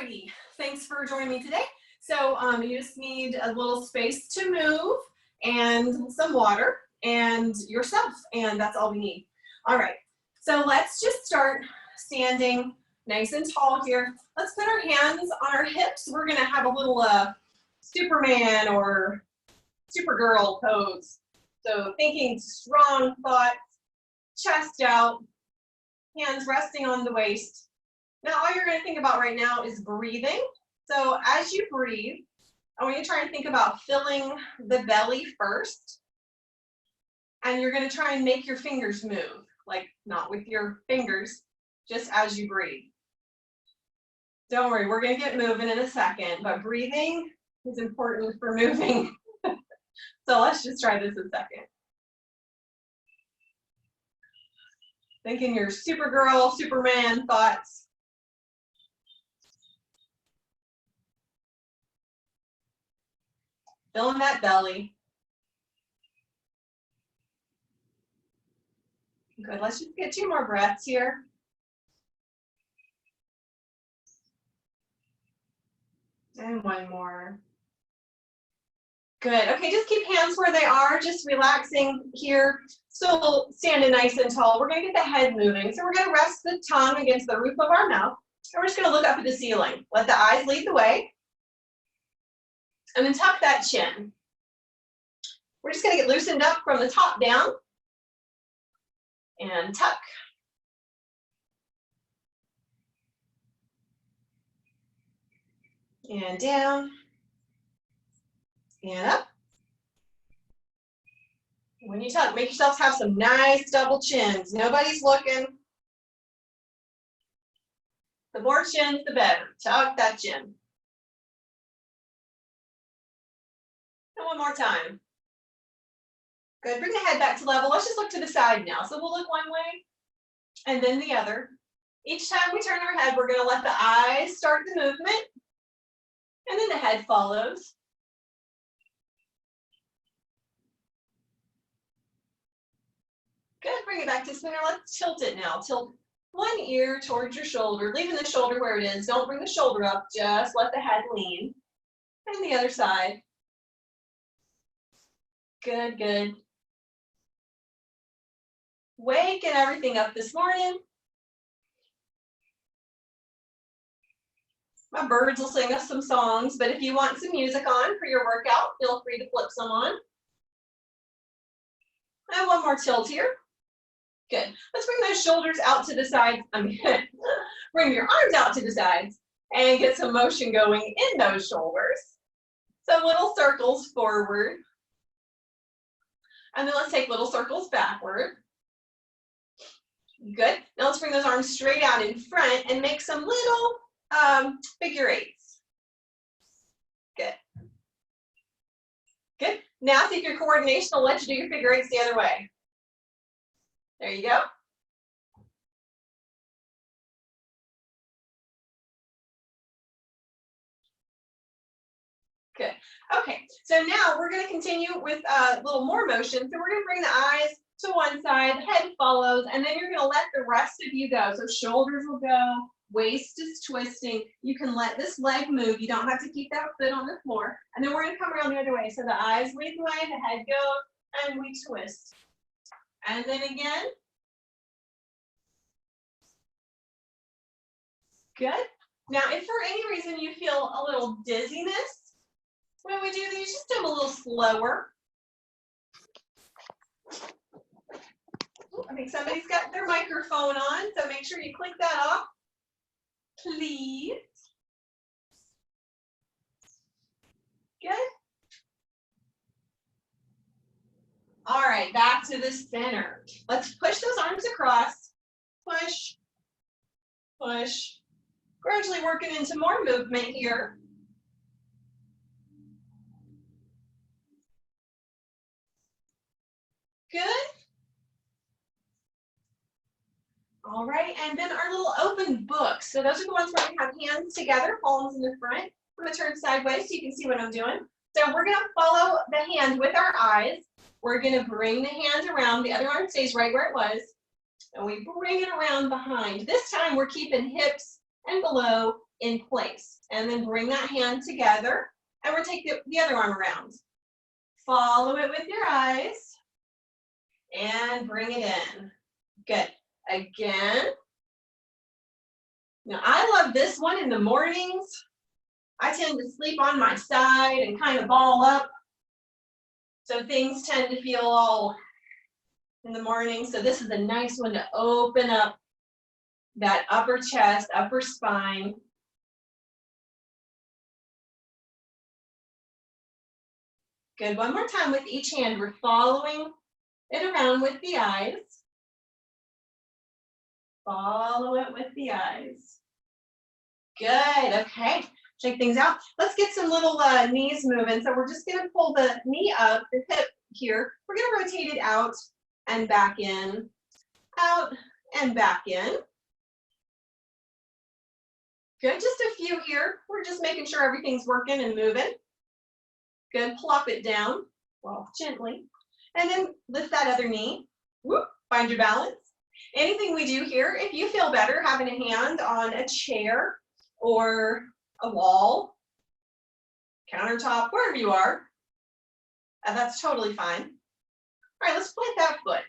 Alrighty, thanks for joining me today. So you just need a little space to move and some water and yourself, and that's all we need. All right, so let's just start standing nice and tall here. Let's put our hands on our hips. We're gonna have a little Superman or Supergirl pose. So thinking strong thoughts, chest out, hands resting on the waist. Now all you're going to think about right now is breathing. So as you breathe, I want you to try and think about filling the belly first. And you're going to try and make your fingers move, like not with your fingers, just as you breathe. Don't worry, we're going to get moving in a second, but breathing is important for moving. So let's just try this a second. Thinking your Supergirl, Superman thoughts. Filling that belly. Good, let's just get 2 more breaths here. And 1 more. Good, okay, just keep hands where they are, just relaxing here. Still standing nice and tall. We're gonna get the head moving. So we're gonna rest the tongue against the roof of our mouth. And we're just gonna look up at the ceiling. Let the eyes lead the way. And then tuck that chin. We're just gonna get loosened up from the top down. And tuck. And down. And up. When you tuck, make yourselves have some nice double chins. Nobody's looking. The more chins, the better. Tuck that chin. And 1 more time. Good, bring the head back to level. Let's just look to the side now. So we'll look one way and then the other. Each time we turn our head, we're gonna let the eyes start the movement and then the head follows. Good, bring it back to center. Let's tilt it now. Tilt one ear towards your shoulder, leaving the shoulder where it is. Don't bring the shoulder up, just let the head lean. And the other side. Good, good. Waking everything up this morning. My birds will sing us some songs, but if you want some music on for your workout, feel free to flip some on. And 1 more tilt here. Good. Let's bring those shoulders out to the sides. Bring your arms out to the sides and get some motion going in those shoulders. So little circles forward. And then let's take little circles backward. Good. Now let's bring those arms straight out in front and make some little figure 8s. Good. Good. Now think your coordination will let you do your figure 8s the other way. There you go. Good. Okay, so now we're going to continue with a little more motion. So we're going to bring the eyes to one side, head follows, and then you're going to let the rest of you go. So shoulders will go, waist is twisting. You can let this leg move. You don't have to keep that foot on the floor. And then we're going to come around the other way. So the eyes lead the way, the head goes, and we twist. And then again. Good. Now, if for any reason you feel a little dizziness, when we do these, just do them a little slower. Ooh, I think somebody's got their microphone on, so make sure you click that off, please. Good. All right, back to the center. Let's push those arms across. Push, push. Gradually working into more movement here. Good. All right, and then our little open books. So those are the ones where we have hands together, palms in the front. I'm gonna turn sideways so you can see what I'm doing. So we're gonna follow the hand with our eyes. We're gonna bring the hand around, the other arm stays right where it was, and we bring it around behind. This time we're keeping hips and below in place. And then bring that hand together, and we'll take the other arm around. Follow it with your eyes, and bring it in. Good. Again. Now, I love this one in the mornings. I tend to sleep on my side and kind of ball up. So things tend to feel all in the morning. So this is a nice one to open up that upper chest, upper spine. Good. One more time with each hand. We're following it around with the eyes. Follow it with the eyes. Good. Okay. Check things out. Let's get some little knees moving. So we're just going to pull the knee up, the hip here. We're going to rotate it out and back in, out and back in. Good. Just a few here. We're just making sure everything's working and moving. Good. Plop it down, well, gently. And then lift that other knee. Whoop. Find your balance. Anything we do here, if you feel better having a hand on a chair or a wall, countertop, wherever you are, that's totally fine. All right, let's plant that foot.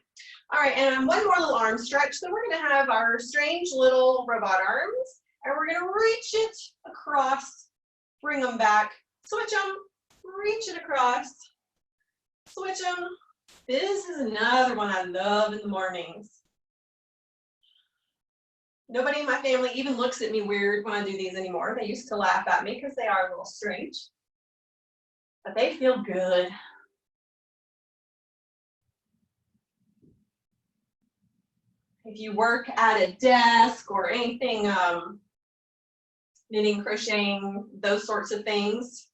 All right, and one more little arm stretch. So we're gonna have our strange little robot arms, and we're gonna reach it across, bring them back, switch them, reach it across, switch them. This is another one I love in the mornings. Nobody in my family even looks at me weird when I do these anymore. They used to laugh at me because they are a little strange, but they feel good. If you work at a desk or anything, knitting, crocheting, those sorts of things,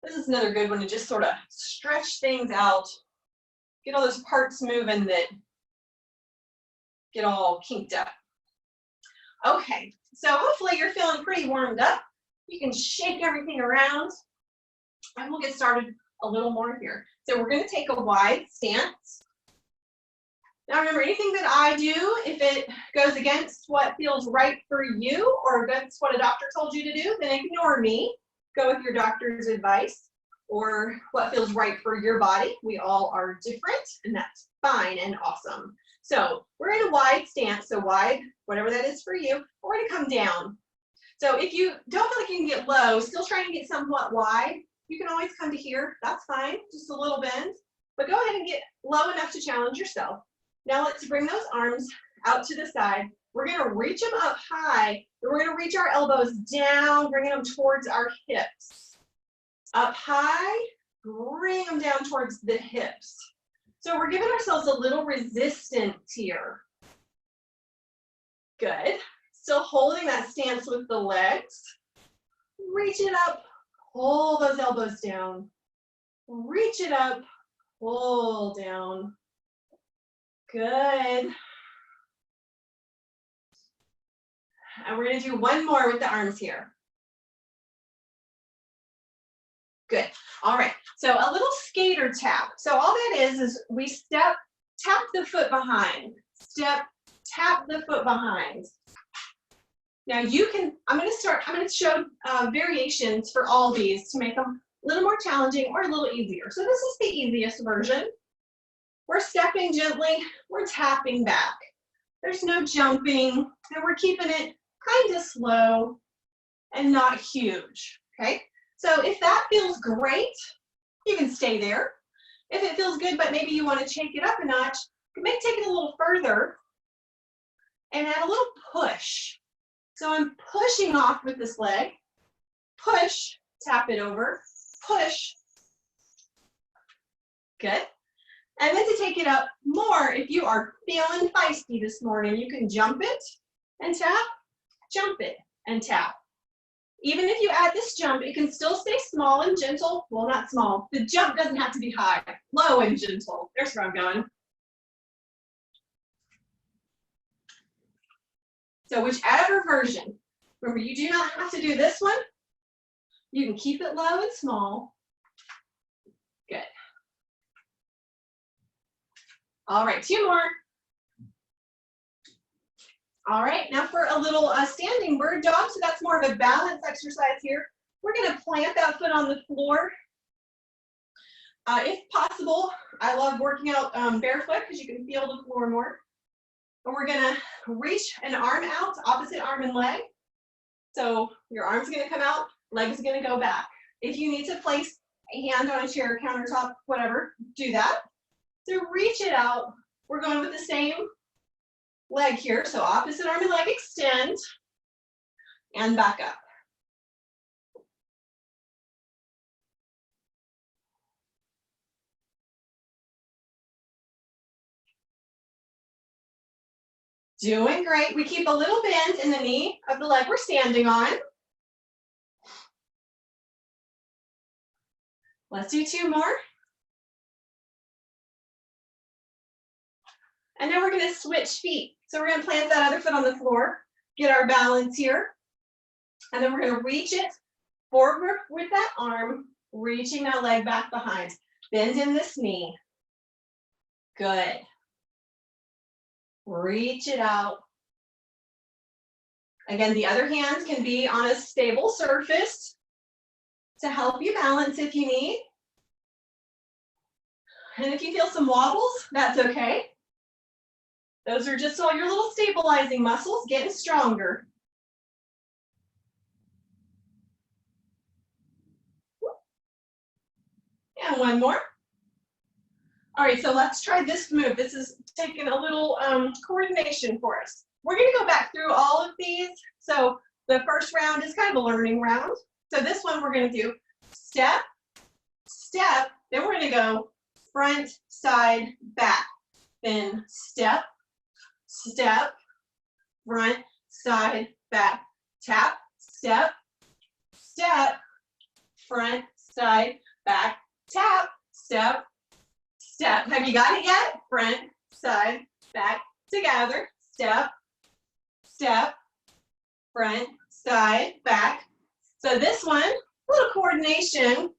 this is another good one to just sort of stretch things out, get all those parts moving that get all kinked up. Okay, so hopefully you're feeling pretty warmed up. You can shake everything around, and we'll get started a little more here. So we're going to take a wide stance. Now remember, anything that I do, if it goes against what feels right for you or against what a doctor told you to do, then ignore me. Go with your doctor's advice or what feels right for your body. We all are different, and that's fine and awesome. So we're in a wide stance, so wide, whatever that is for you. We're going to come down. So if you don't feel like you can get low, still trying to get somewhat wide, you can always come to here. That's fine, just a little bend. But go ahead and get low enough to challenge yourself. Now let's bring those arms out to the side. We're going to reach them up high, and we're going to reach our elbows down, bringing them towards our hips. Up high, bring them down towards the hips. So we're giving ourselves a little resistance here. Good. Still holding that stance with the legs. Reach it up, pull those elbows down. Reach it up, pull down. Good. And we're going to do one more with the arms here. Good. All right. So a little skater tap. So all that is we step, tap the foot behind. Step, tap the foot behind. Now you can, I'm going to show variations for all these to make them a little more challenging or a little easier. So this is the easiest version. We're stepping gently, we're tapping back. There's no jumping, and we're keeping it kind of slow and not huge, okay? So if that feels great, you can stay there. If it feels good, but maybe you want to shake it up a notch, you may take it a little further and add a little push. So I'm pushing off with this leg, push, tap it over, push. Good. And then to take it up more, if you are feeling feisty this morning, you can jump it and tap, jump it and tap. Even if you add this jump, it can still stay small and gentle. Well, not small. The jump doesn't have to be high, low and gentle. There's where I'm going. So whichever version, remember you do not have to do this one. You can keep it low and small. Good. All right, two more. All right, now for a little standing bird dog, so that's more of a balance exercise here. We're gonna plant that foot on the floor. If possible, I love working out barefoot because you can feel the floor more. And we're gonna reach an arm out, opposite arm and leg. So your arm's gonna come out, leg's gonna go back. If you need to place a hand on a chair, countertop, whatever, do that. So reach it out. We're going with the same leg here. So opposite arm and leg extend and back up. Doing great. We keep a little bend in the knee of the leg we're standing on. Let's do 2 more. And then we're going to switch feet. So we're going to plant that other foot on the floor, get our balance here. And then we're going to reach it forward with that arm, reaching that leg back behind. Bend in this knee. Good. Reach it out. Again, the other hand can be on a stable surface to help you balance if you need. And if you feel some wobbles, that's okay. Those are just all your little stabilizing muscles getting stronger. And one more. All right, so let's try this move. This is taking a little coordination for us. We're gonna go back through all of these. So the first round is kind of a learning round. So this one we're gonna do step, step, then we're gonna go front, side, back. Then step, step, front, side, back. Tap, step, step, front, side, back. Tap, step, step. Have you got it yet? Front, side, back, together. Step, step, front, side, back. So this one, a little coordination,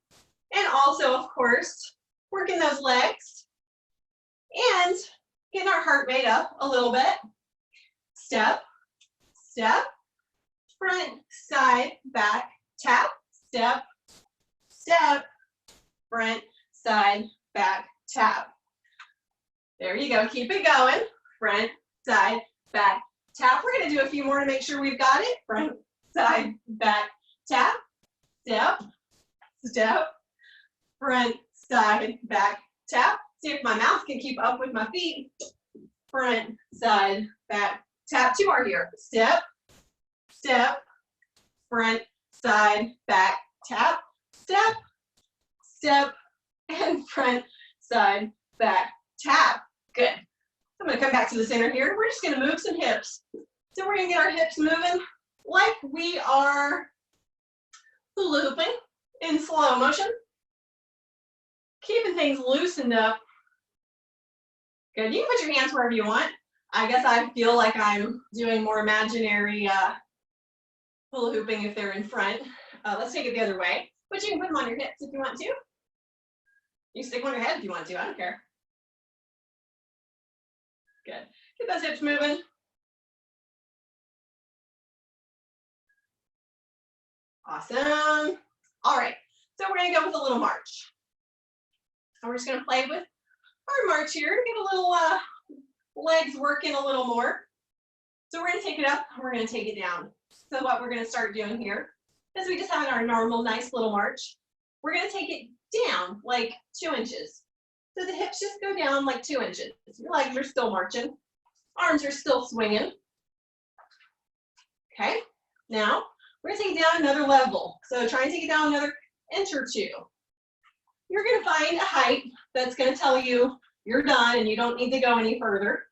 and also, of course, working those legs and getting our heart rate up a little bit. Step, step, front, side, back, tap, step, step, front, side, back, tap. There you go. Keep it going. Front, side, back, tap. We're going to do a few more to make sure we've got it. Front, side, back, tap, step, step, front, side, back, tap. See if my mouth can keep up with my feet. Front, side, back, tap. 2 more here. Step, step, front, side, back, tap, step, step, and front, side, back, tap. Good. I'm going to come back to the center here. We're just going to move some hips. So we're going to get our hips moving like we are hula hooping in slow motion. Keeping things loosened up. Good. You can put your hands wherever you want. I guess I feel like I'm doing more imaginary hula hooping if they're in front. Let's take it the other way. But you can put them on your hips if you want to. You can stick them on your head if you want to. I don't care. Good. Get those hips moving. Awesome. All right. So we're going to go with a little march. And we're just going to play with our march here. Get a little legs working a little more. So we're going to take it up and we're going to take it down. So what we're going to start doing here is we just have our normal nice little march. We're going to take it down like 2 inches. So the hips just go down like 2 inches. Your legs are still marching. Arms are still swinging. Okay. Now we're going to take it down another level. So try and take it down another inch or 2. You're going to find a height that's going to tell you you're done and you don't need to go any further.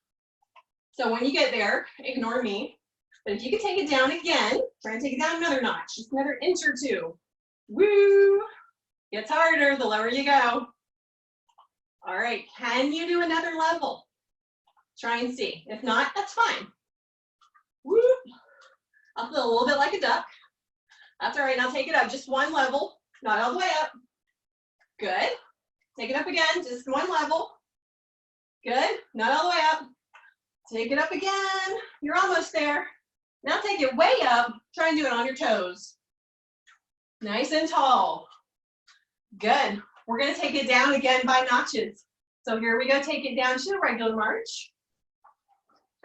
So when you get there, ignore me. But if you can take it down again, try and take it down another notch, just another inch or 2. Woo! Gets harder the lower you go. All right, can you do another level? Try and see. If not, that's fine. Woo! I'll feel a little bit like a duck. That's all right, now take it up just 1 level, not all the way up. Good. Take it up again, just 1 level. Good, not all the way up. Take it up again. You're almost there. Now take it way up. Try and do it on your toes. Nice and tall. Good. We're going to take it down again by notches. So here we go. Take it down to a regular march.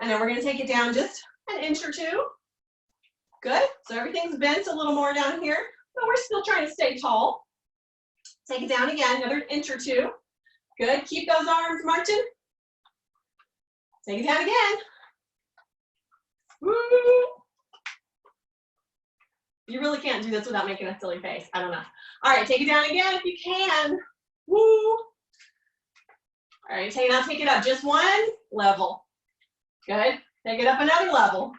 And then we're going to take it down just an inch or two. Good. So everything's bent a little more down here, but we're still trying to stay tall. Take it down again, another inch or two. Good. Keep those arms marching. Take it down again. Woo! You really can't do this without making a silly face. I don't know. All right, take it down again if you can. Woo! All right, take it up just one level. Good. Take it up another level.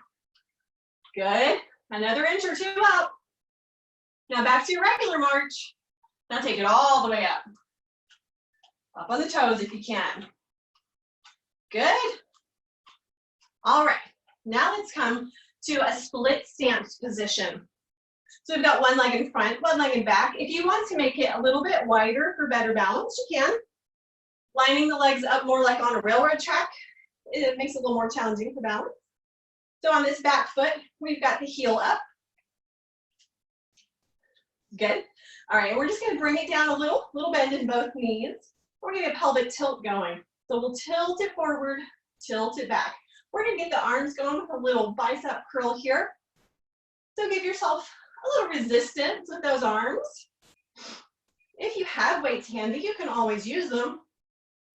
Good. Another inch or two up. Now back to your regular march. Now take it all the way up. Up on the toes if you can. Good. All right. Now let's come to a split stance position. So we've got one leg in front, one leg in back. If you want to make it a little bit wider for better balance, you can. Lining the legs up more like on a railroad track, it makes it a little more challenging for balance. So on this back foot, we've got the heel up. Good. All right, we're just going to bring it down a little bend in both knees. We're going to get a pelvic tilt going. So we'll tilt it forward, tilt it back. We're going to get the arms going with a little bicep curl here. So give yourself a little resistance with those arms. If you have weights handy, you can always use them,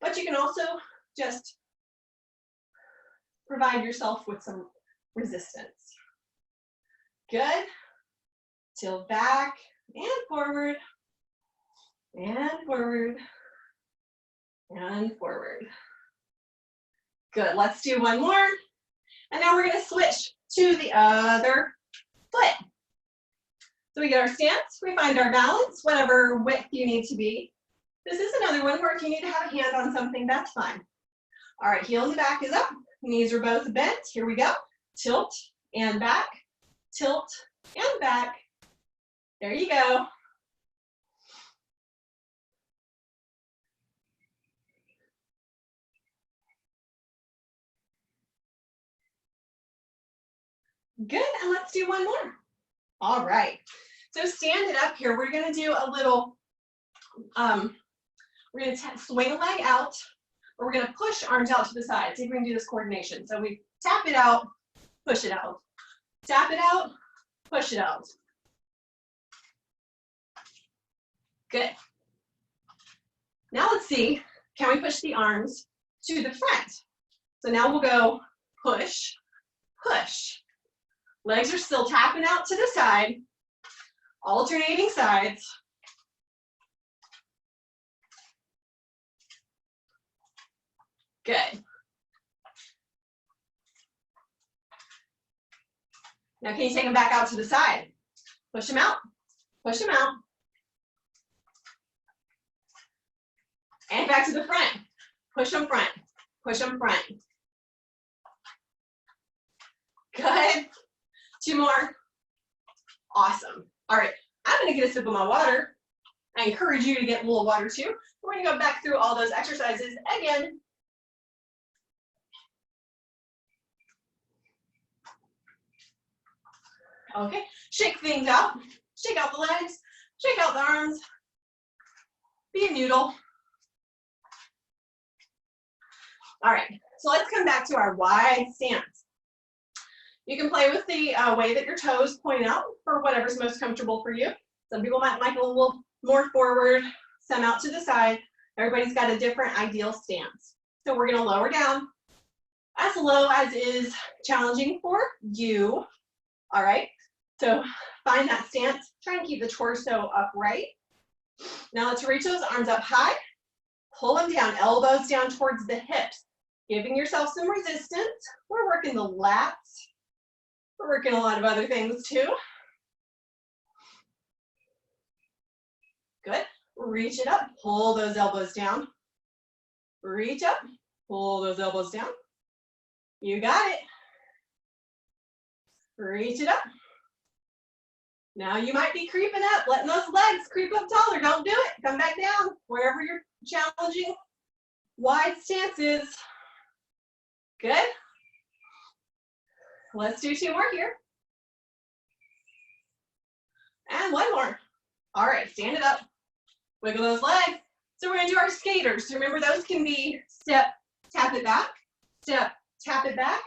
but you can also just provide yourself with some resistance. Good. Tilt back and forward, and forward, and forward. Good, let's do one more. And now we're gonna switch to the other foot. So we get our stance, we find our balance, whatever width you need to be. This is another one where if you need to have a hand on something, that's fine. All right, heel in the back is up, knees are both bent. Here we go. Tilt and back, tilt and back. There you go. Good, and let's do one more. All right, so stand it up here. We're gonna do a little, we're gonna swing a leg out, or we're gonna push arms out to the side. See if we can do this coordination. So we tap it out, push it out. Tap it out, push it out. Good. Now let's see, can we push the arms to the front? So now we'll go push, push. Legs are still tapping out to the side, alternating sides. Good. Now can you take them back out to the side? Push them out, push them out. And back to the front. Push them front, push them front. Good. Two more. Awesome. All right, I'm gonna get a sip of my water. I encourage you to get a little water too. We're gonna go back through all those exercises again. Okay, shake things out. Shake out the legs, shake out the arms. Be a noodle. All right, so let's come back to our wide stance. You can play with the way that your toes point out for whatever's most comfortable for you. Some people might like a little more forward, some out to the side. Everybody's got a different ideal stance. So we're gonna lower down as low as is challenging for you. All right, so find that stance. Try and keep the torso upright. Now let's reach those arms up high. Pull them down, elbows down towards the hips. Giving yourself some resistance. We're working the lats. We're working a lot of other things too. Good. Reach it up, pull those elbows down. Reach up, pull those elbows down. You got it. Reach it up. Now you might be creeping up, letting those legs creep up taller. Don't do it. Come back down wherever your challenging wide stance is. Good. Let's do 2 more here. And 1 more. All right, stand it up. Wiggle those legs. So we're gonna do our skaters. Remember, those can be step, tap it back, step, tap it back.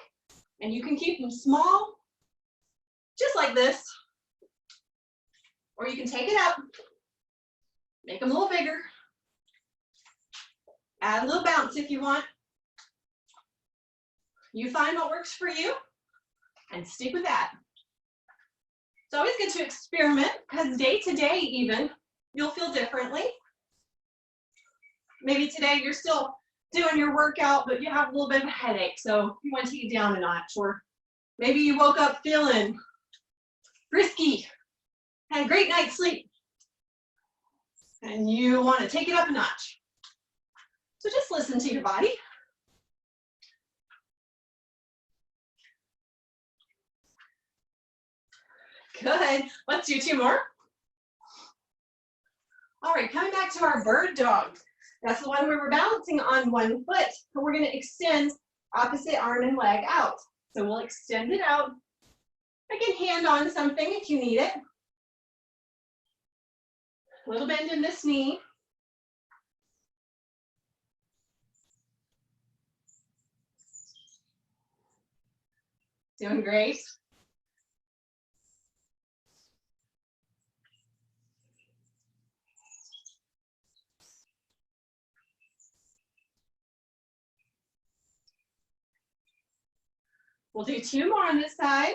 And you can keep them small, just like this. Or you can take it up, make them a little bigger. Add a little bounce if you want. You find what works for you and stick with that. It's always good to experiment because day to day even, you'll feel differently. Maybe today you're still doing your workout, but you have a little bit of a headache, so you want to take it down a notch. Or maybe you woke up feeling frisky, had a great night's sleep, and you want to take it up a notch. So just listen to your body. Good. Let's do 2 more. All right, coming back to our bird dog. That's the one where we're balancing on 1 foot, but we're going to extend opposite arm and leg out. So we'll extend it out. I can hand on something if you need it. A little bend in this knee. Doing great. We'll do 2 more on this side.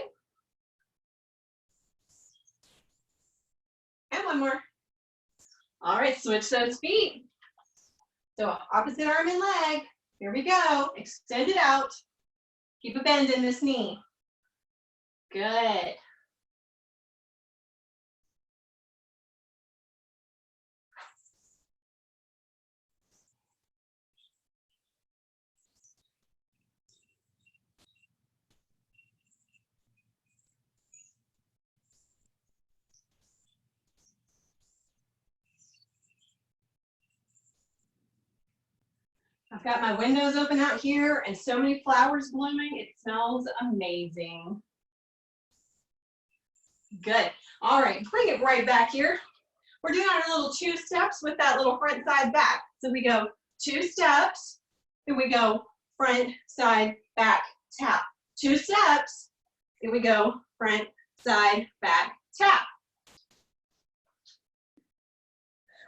And 1 more. All right, switch those feet. So opposite arm and leg. Here we go. Extend it out. Keep a bend in this knee. Good. I've got my windows open out here and so many flowers blooming. It smells amazing. Good. All right, bring it right back here. We're doing our little 2 steps with that little front side back. So we go 2 steps, then we go front side back tap. 2 steps, then we go front side back tap.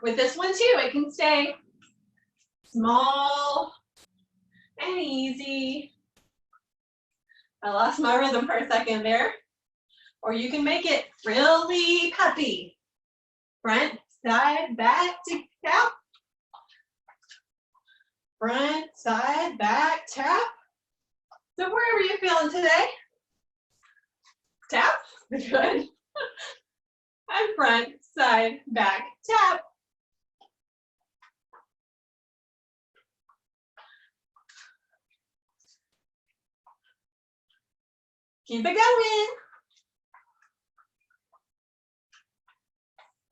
With this one too, it can stay small and easy. I lost my rhythm for a second there. Or you can make it really puppy. Front, side, back, tap. Front, side, back, tap. So wherever you're feeling today, tap, good. And front, side, back, tap. Keep it going.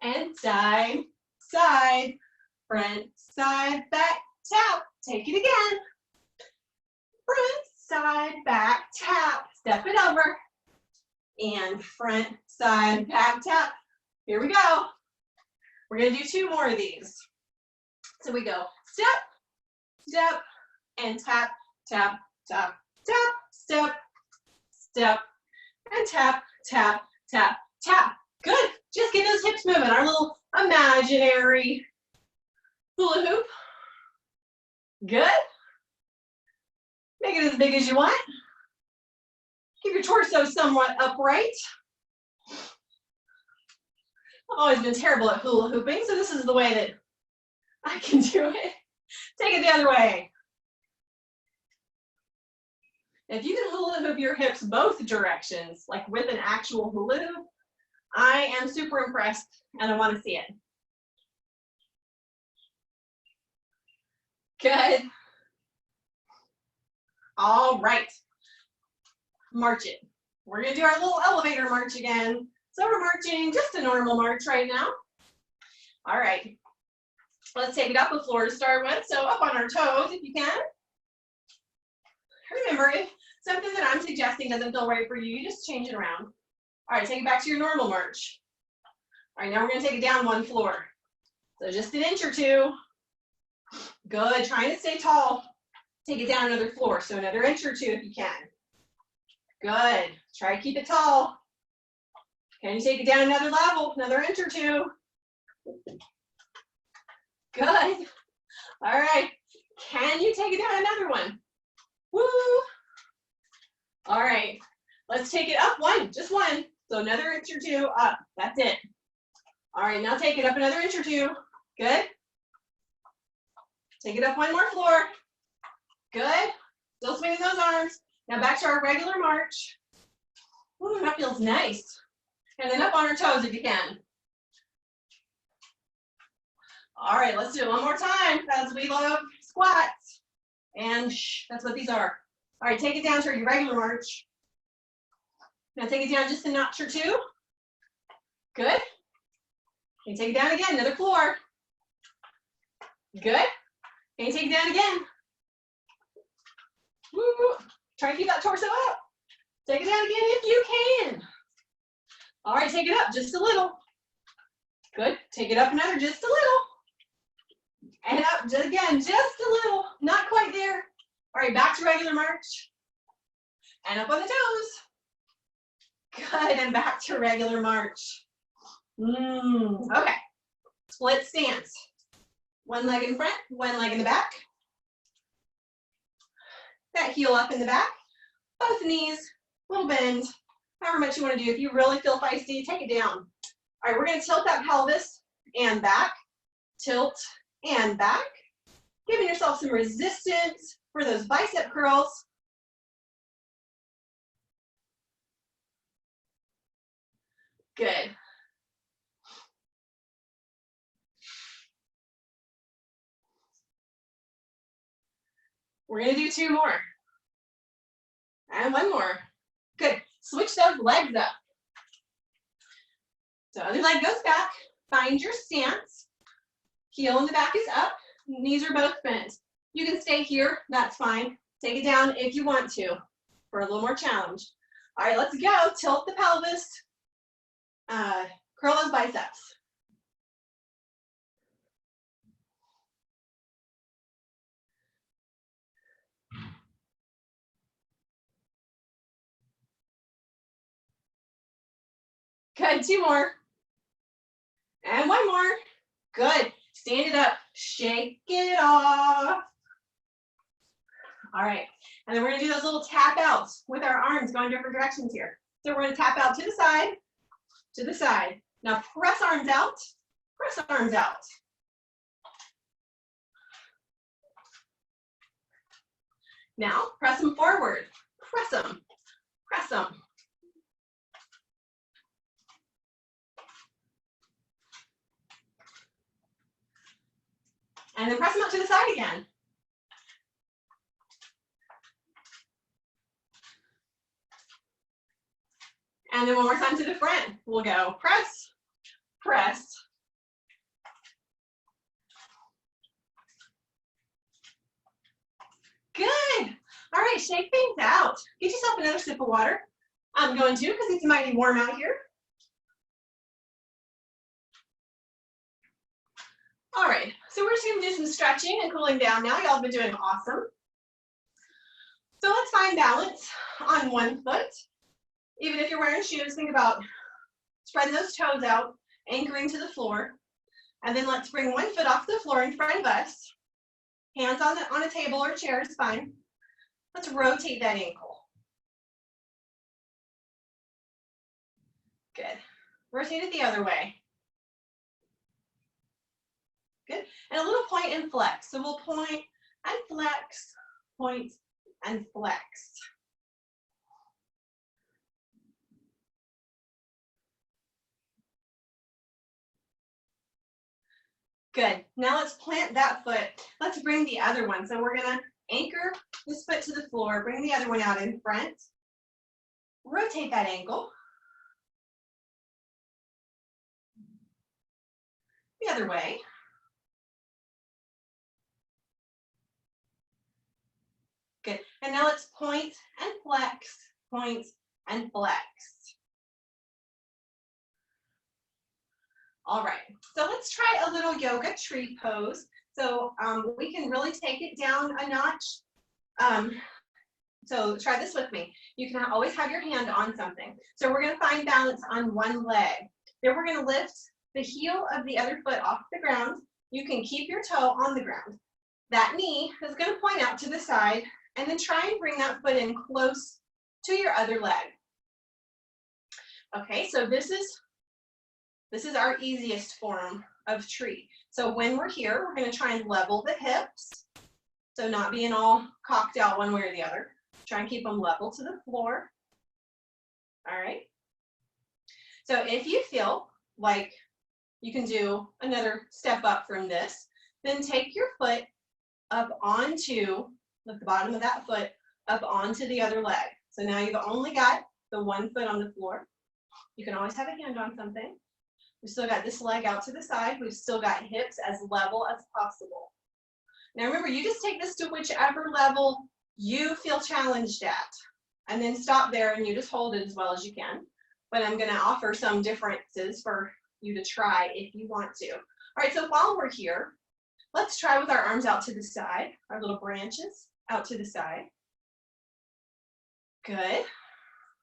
And side, side, front, side, back, tap. Take it again. Front, side, back, tap. Step it over. And front, side, back, tap. Here we go. We're gonna do 2 more of these. So we go step, step, and tap, tap, tap, tap, step, step, and tap, tap, tap, tap. Good. Just get those hips moving. Our little imaginary hula hoop. Good. Make it as big as you want. Keep your torso somewhat upright. I've always been terrible at hula hooping, so this is the way that I can do it. Take it the other way. If you can hula hoop your hips both directions, like with an actual hula hoop, I am super impressed and I want to see it. Good. All right. March it. We're going to do our little elevator march again. So we're marching just a normal march right now. All right. Let's take it up the floor to start with. So up on our toes if you can. Remember, if something that I'm suggesting doesn't feel right for you, you just change it around. All right, take it back to your normal march. All right, now we're gonna take it down one floor. So just an inch or two. Good, trying to stay tall. Take it down another floor, so another inch or two if you can. Good, try to keep it tall. Can you take it down another level, another inch or two? Good. All right, can you take it down another one? Woo! All right, let's take it up one, just one. So another inch or two up, that's it. All right, now take it up another inch or two. Good. Take it up one more floor. Good. Still swinging those arms. Now back to our regular march. Ooh, that feels nice. And then up on our toes if you can. All right, let's do it one more time as we love squats. And that's what these are. All right, take it down to your regular march. Now take it down just a notch or two. Good. And take it down again, another floor. Good. And take it down again. Woo. Try to keep that torso up. Take it down again if you can. All right, take it up just a little. Good. Take it up another, just a little. And up again, just a little. Not quite there. All right, back to regular march. And up on the toes. Good, and back to regular march. Okay. Split stance. One leg in front, one leg in the back. That heel up in the back. Both knees, little bend. However much you want to do. If you really feel feisty, take it down. All right, we're going to tilt that pelvis and back. Tilt and back. Giving yourself some resistance for those bicep curls. Good. We're going to do two more. And one more. Good. Switch those legs up. So other leg goes back. Find your stance. Heel in the back is up. Knees are both bent. You can stay here. That's fine. Take it down if you want to for a little more challenge. All right, let's go. Tilt the pelvis. Curl those biceps. Good, two more. And one more. Good. Stand it up. Shake it off. All right. And then we're going to do those little tap outs with our arms going different directions here. So we're going to tap out to the side, to the side. Now press arms out. Press arms out. Now press them forward. Press them. Press them. And then press them out to the side again. And then one more time to the front. We'll go press, press. Good. All right, shake things out. Get yourself another sip of water. I'm going to because it's mighty warm out here. All right, so we're just going to do some stretching and cooling down now. Y'all have been doing awesome. So let's find balance on one foot. Even if you're wearing shoes, think about spreading those toes out, anchoring to the floor. And then let's bring one foot off the floor in front of us. Hands on a table or chair is fine. Let's rotate that ankle. Good. Rotate it the other way. Good. And a little point and flex. So we'll point and flex, point and flex. Good. Now let's plant that foot. Let's bring the other one. So we're going to anchor this foot to the floor, bring the other one out in front. Rotate that ankle. The other way. Good. And now let's point and flex, point and flex. All right, so let's try a little yoga tree pose. So we can really take it down a notch. So try this with me. You can always have your hand on something. So we're gonna find balance on one leg. Then we're gonna lift the heel of the other foot off the ground. You can keep your toe on the ground. That knee is gonna point out to the side, and then try and bring that foot in close to your other leg. Okay, so this is our easiest form of tree. So when we're here, we're gonna try and level the hips. So not being all cocked out one way or the other. Try and keep them level to the floor. All right. So if you feel like you can do another step up from this, then take your foot up onto the bottom of that foot, up onto the other leg. So now you've only got the one foot on the floor. You can always have a hand on something. We've still got this leg out to the side. We've still got hips as level as possible. Now remember, you just take this to whichever level you feel challenged at, and then stop there and you just hold it as well as you can. But I'm gonna offer some differences for you to try if you want to. All right, so while we're here, let's try with our arms out to the side, our little branches out to the side. Good.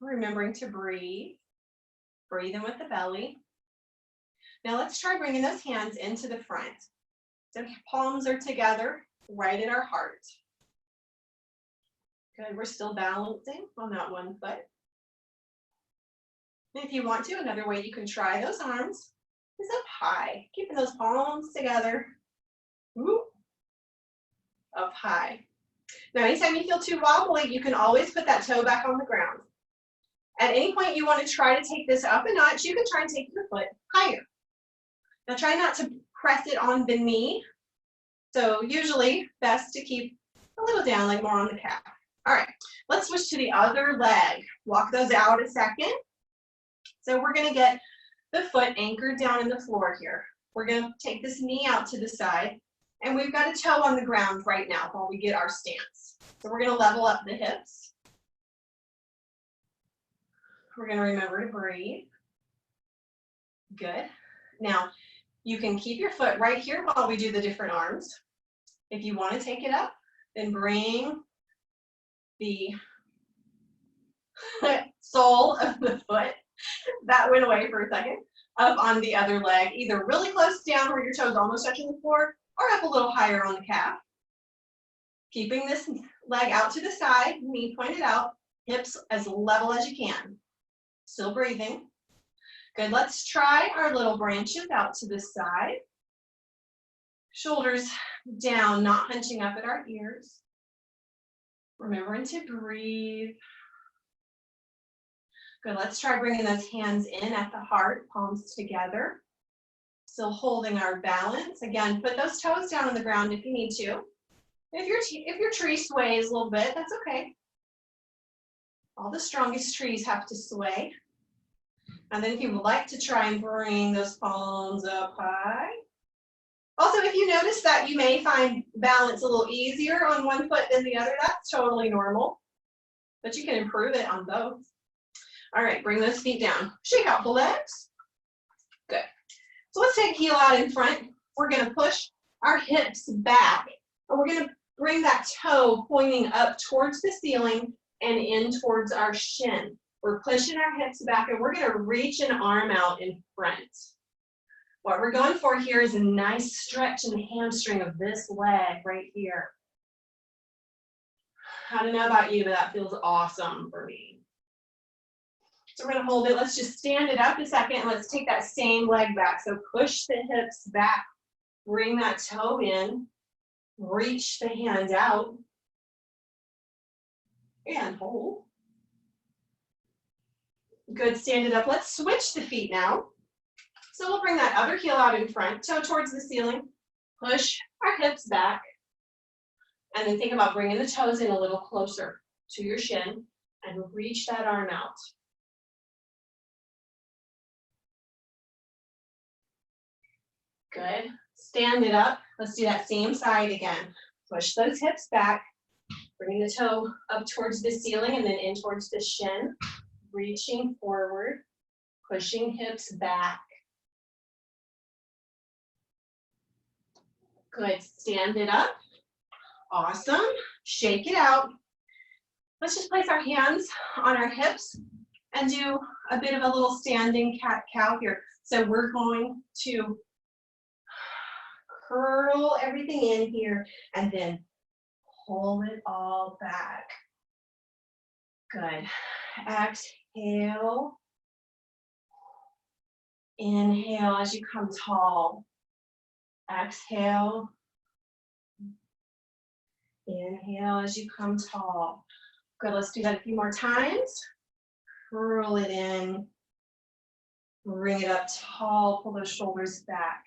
Remembering to breathe. Breathe in with the belly. Now let's try bringing those hands into the front. The palms are together, right at our heart. Good, we're still balancing on that one foot. And if you want to, another way you can try those arms is up high, keeping those palms together. Whoop. Up high. Now, anytime you feel too wobbly, you can always put that toe back on the ground. At any point you want to try to take this up a notch, you can try and take your foot higher. Now try not to press it on the knee. So usually best to keep a little down, like more on the calf. All right, let's switch to the other leg. Walk those out a second. So we're gonna get the foot anchored down in the floor here. We're gonna take this knee out to the side, and we've got a toe on the ground right now while we get our stance. So we're gonna level up the hips. We're gonna remember to breathe. Good. Now, you can keep your foot right here while we do the different arms. If you want to take it up, then bring the sole of the foot, that went away for a second, up on the other leg, either really close down where your toes almost touching the floor, or up a little higher on the calf. Keeping this leg out to the side, knee pointed out, hips as level as you can. Still breathing. Good, let's try our little branches out to the side. Shoulders down, not hunching up at our ears. Remembering to breathe. Good, let's try bringing those hands in at the heart, palms together. Still holding our balance. Again, put those toes down on the ground if you need to. If your tree sways a little bit, that's okay. All the strongest trees have to sway. And then if you would like to try and bring those palms up high. Also, if you notice that you may find balance a little easier on one foot than the other, that's totally normal. But you can improve it on both. All right, bring those feet down. Shake out the legs. Good. So let's take heel out in front. We're going to push our hips back. And we're going to bring that toe pointing up towards the ceiling and in towards our shin. We're pushing our hips back and we're going to reach an arm out in front. What we're going for here is a nice stretch in the hamstring of this leg right here. I don't know about you, but that feels awesome for me. So we're going to hold it. Let's just stand it up a second and let's take that same leg back. So push the hips back, bring that toe in, reach the hand out, and hold. Good, stand it up. Let's switch the feet now. So we'll bring that other heel out in front, toe towards the ceiling, push our hips back, and then think about bringing the toes in a little closer to your shin and reach that arm out. Good, stand it up. Let's do that same side again. Push those hips back, Bringing the toe up towards the ceiling and then in towards the shin. Reaching forward, pushing hips back. Good, stand it up. Awesome, shake it out. Let's just place our hands on our hips and do a bit of a little standing cat-cow here. So we're going to curl everything in here and then pull it all back. Good. Exhale. Inhale as you come tall. Exhale. Inhale as you come tall. Good, let's do that a few more times. Curl it in. Bring it up tall, pull those shoulders back.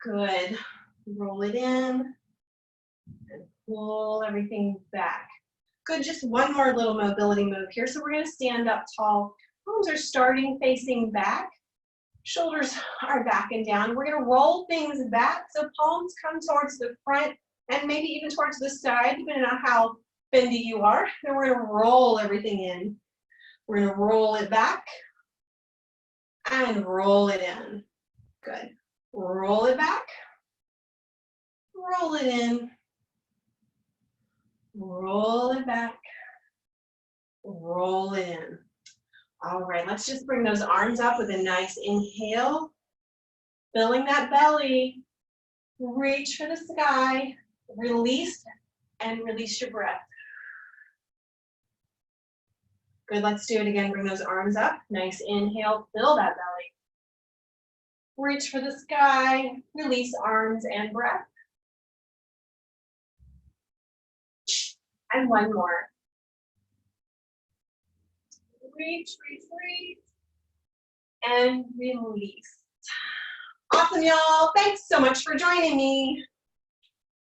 Good. Roll it in and pull everything back. Good, just one more little mobility move here. So we're gonna stand up tall. Palms are starting facing back. Shoulders are back and down. We're gonna roll things back. So palms come towards the front and maybe even towards the side, depending on how bendy you are. Then we're gonna roll everything in. We're gonna roll it back and roll it in. Good. Roll it back, roll it in, roll it back, roll it in. All right, let's just bring those arms up with a nice inhale, filling that belly. Reach for the sky, release and release your breath. Good, let's do it again. Bring those arms up, nice inhale, fill that belly. Reach for the sky, release arms and breath. And one more. Reach, reach, reach, and release. Awesome, y'all. Thanks so much for joining me.